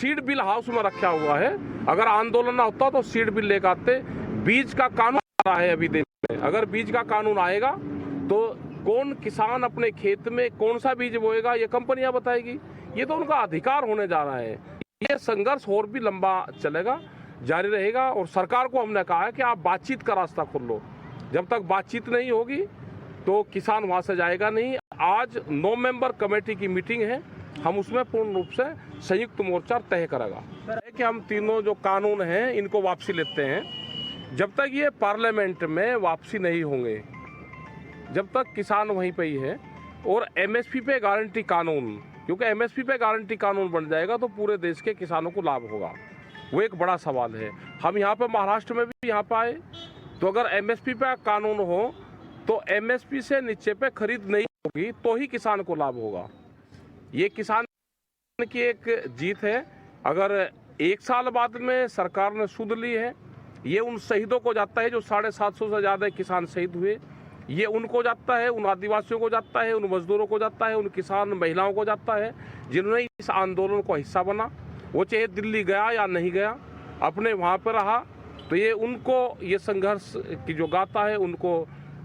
Seed bill house में रखा हुआ है। अगर आंदोलन ना होता तो सीड बिल लेकर आते। बीज का कानून आ रहा है अभी देश में, अगर बीज का कानून आएगा तो कौन किसान अपने खेत में कौन सा बीज बोएगा ये कंपनियां बताएगी। ये तो उनका अधिकार होने जा रहा है। ये संघर्ष और भी लंबा चलेगा, जारी रहेगा। और सरकार को हमने कहा है कि आप बातचीत का रास्ता खोल लो। जब तक बातचीत नहीं होगी तो किसान वहां से जाएगा नहीं। आज 9 मेंबर कमेटी की मीटिंग है, हम उसमें पूर्ण रूप से संयुक्त मोर्चा तय करेगा कि हम तीनों जो कानून हैं इनको वापसी लेते हैं। जब तक ये पार्लियामेंट में वापसी नहीं होंगे, जब तक किसान वहीं पे ही है। और एमएसपी पे गारंटी कानून, क्योंकि एमएसपी पे गारंटी कानून बन जाएगा तो पूरे देश के किसानों को लाभ होगा, वो एक बड़ा सवाल है। हम यहाँ पे महाराष्ट्र में भी यहाँ पे आए तो अगर एमएसपी पे कानून हो तो एमएसपी से नीचे पे खरीद नहीं होगी तो ही किसान को लाभ होगा। ये किसान की एक जीत है। अगर 1 साल बाद में सरकार ने सुध ली है, ये उन शहीदों को जाता है जो 750 से ज़्यादा किसान शहीद हुए। ये उनको जाता है, उन आदिवासियों को जाता है, उन मजदूरों को जाता है, उन किसान महिलाओं को जाता है जिन्होंने इस आंदोलन को हिस्सा बना। वो चाहे दिल्ली गया या नहीं गया, अपने वहाँ पर रहा, तो ये उनको ये संघर्ष की जो गाथा है उनको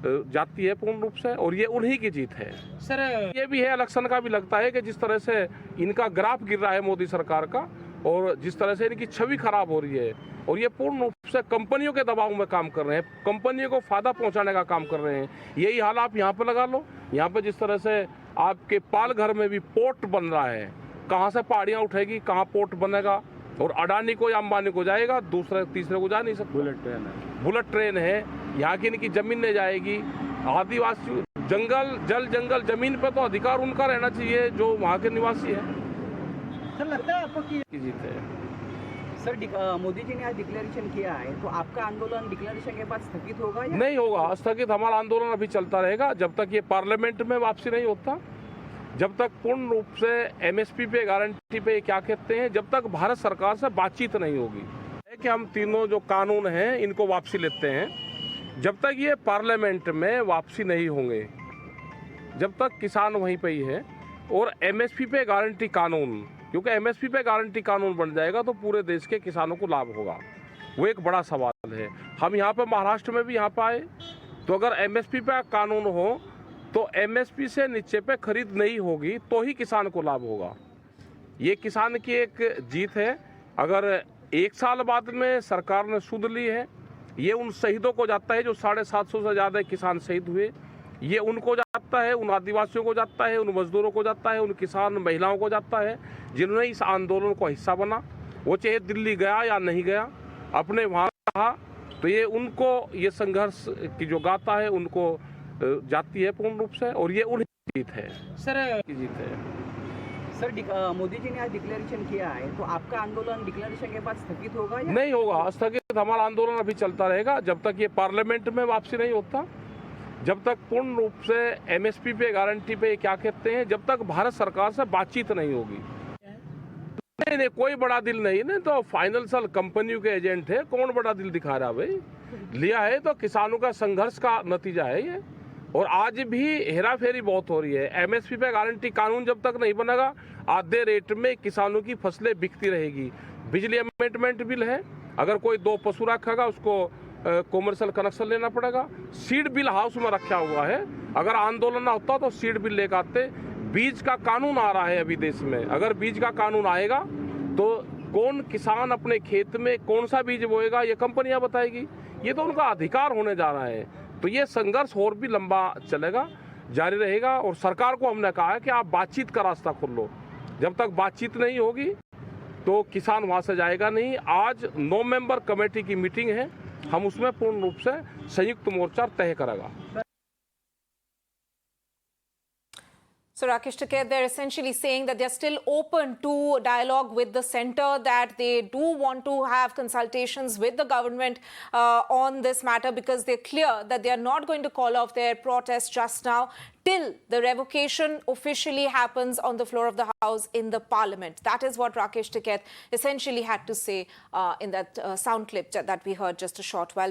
जाती है पूर्ण रूप से। और ये उन्हीं की जीत है। सर ये भी है, इलेक्शन का भी लगता है कि जिस तरह से इनका ग्राफ गिर रहा है मोदी सरकार का और जिस तरह से इनकी छवि खराब हो रही है, और ये पूर्ण रूप से कंपनियों के दबाव में काम कर रहे हैं, कंपनियों को फायदा पहुंचाने का काम कर रहे हैं। यही हाल आप यहाँ पे लगा लो। यहाँ पे जिस तरह से आपके पालघर में भी पोर्ट बन रहा है, कहाँ से पहाड़ियाँ उठेगी, कहाँ पोर्ट बनेगा, और अडानी को या अंबानी को जाएगा, दूसरे तीसरे को जा नहीं सकता। बुलेट ट्रेन है, यहाँ की इनकी जमीन नहीं जाएगी। आदिवासी जंगल जमीन पे तो अधिकार उनका रहना चाहिए जो वहाँ के निवासी है। सर लगता है आपको कि जीत है। सर मोदी जी ने आज डिक्लेरेशन किया है तो आपका आंदोलन डिक्लेरेशन के बाद स्थगित होगा या नहीं होगा? स्थगित हमारा आंदोलन अभी चलता रहेगा जब तक ये पार्लियामेंट में वापसी नहीं होता, जब तक पूर्ण रूप से एमएसपी पे गारंटी पे क्या कहते हैं, जब तक भारत सरकार से बातचीत नहीं होगी। है कि हम तीनों जो कानून हैं इनको वापसी लेते हैं। जब तक ये पार्लियामेंट में वापसी नहीं होंगे, जब तक किसान वहीं पे ही है। और एमएसपी पे गारंटी कानून, क्योंकि एमएसपी पे गारंटी कानून बन जाएगा तो पूरे देश के किसानों को लाभ होगा, वो एक बड़ा सवाल है। हम यहाँ पे महाराष्ट्र में भी यहाँ पे आए तो अगर एमएसपी पे कानून हो तो एमएसपी से नीचे पे खरीद नहीं होगी तो ही किसान को लाभ होगा। ये किसान की एक जीत है। अगर 1 साल बाद में सरकार ने सुध ली है, ये उन शहीदों को जाता है जो 750 से ज़्यादा किसान शहीद हुए। ये उनको जाता है, उन आदिवासियों को जाता है, उन मजदूरों को जाता है, उन किसान महिलाओं को जाता है जिन्होंने इस आंदोलन को हिस्सा बना। वो चाहे दिल्ली गया या नहीं गया, अपने वहाँ रहा, तो ये उनको ये संघर्ष की जो गाथा है उनको जाती है पूर्ण रूप से। और ये उन्हीं की जीत है। सर की जीत है। सर मोदी जी ने आज डिक्लेरेशन किया है तो आपका आंदोलन डिक्लेरेशन के बाद स्थगित होगा या नहीं होगा? स्थगित हमारा आंदोलन अभी चलता रहेगा जब तक ये पार्लियामेंट में वापसी नहीं होता, जब तक पूर्ण रूप से एमएसपी पे गारंटी पे क्या कहते हैं, जब तक भारत सरकार से बातचीत नहीं होगी। नहीं, कोई बड़ा दिल नहीं, नहीं तो फाइनेंशियल कंपनियों के एजेंट है, कौन बड़ा दिल दिखा रहा है भाई? लिया है तो किसानों का संघर्ष का नतीजा है ये। और आज भी हेरा फेरी बहुत हो रही है। एमएसपी पे गारंटी कानून जब तक नहीं बनेगा, आधे रेट में किसानों की फसलें बिकती रहेगी। बिजली अमेंडमेंट बिल है, अगर कोई 2 पशु रखेगा उसको कॉमर्शियल कनेक्शन लेना पड़ेगा। सीड बिल हाउस में रखा हुआ है, अगर आंदोलन ना होता तो सीड बिल लेकर आते। बीज का कानून आ रहा है अभी देश में, अगर बीज का कानून आएगा तो कौन किसान अपने खेत में कौन सा बीज बोएगा ये कंपनियां बताएगी। ये तो उनका अधिकार होने जा रहा है। तो ये संघर्ष और भी लंबा चलेगा, जारी रहेगा। और सरकार को हमने कहा है कि आप बातचीत का रास्ता खोल लो। जब तक बातचीत नहीं होगी तो किसान वहां से जाएगा नहीं। आज 9 मेंबर कमेटी की मीटिंग है, हम उसमें पूर्ण रूप से संयुक्त मोर्चा तय करेगा। So Rakesh Tiket, they're essentially saying that they're still open to dialogue with the centre, that they do want to have consultations with the government on this matter, because they're clear that they are not going to call off their protest just now till the revocation officially happens on the floor of the House in the Parliament. That is what Rakesh Tiket essentially had to say in that sound clip that we heard just a short while